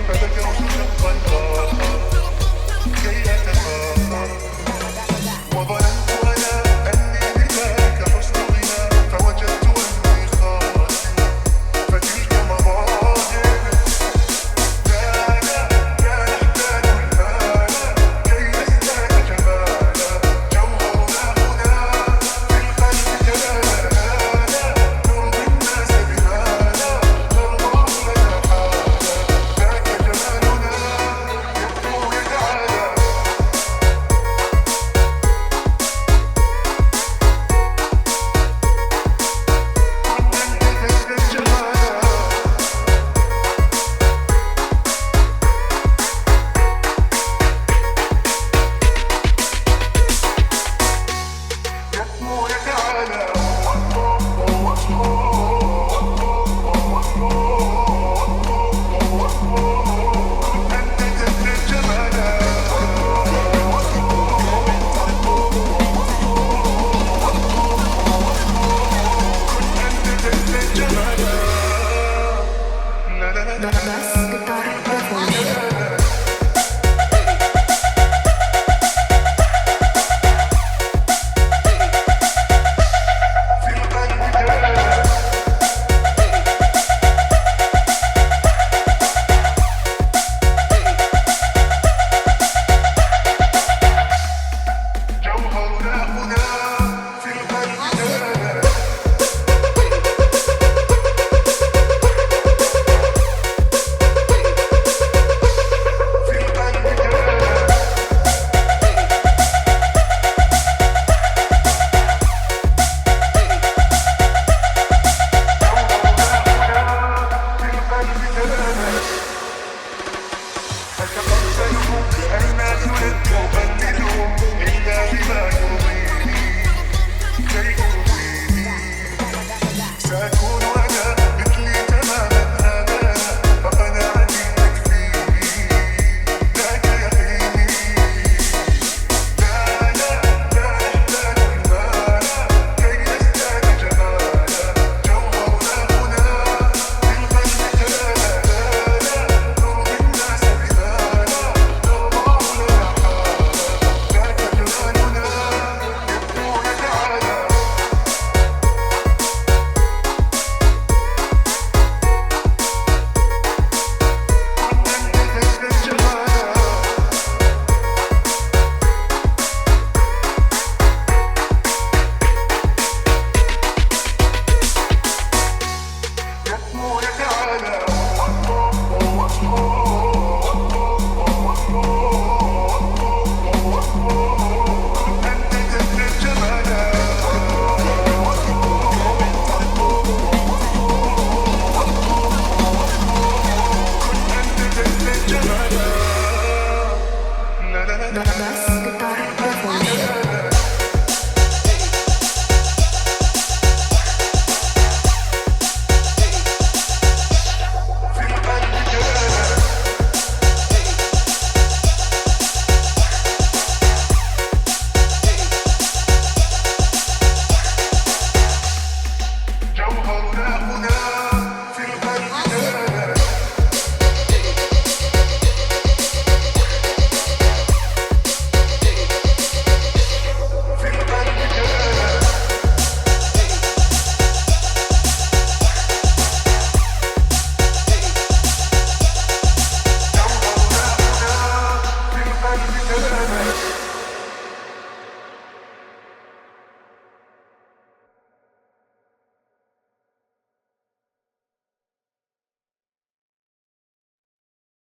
فذكرت شقا آخر كي أتفاخر وظننت أنا أني بذاك حسن غنى فوجدت أني خاسر فتلك مظاهر لا لا لا نحتاج المال كي نزداد جمالا جوهرنا هنا في القلب جلالا نرضي الناس بما لا نرضاه لنا حالا ذاك جمالنا يبدو يتعالى كنا نتجدد جمالا يبدو يتعالى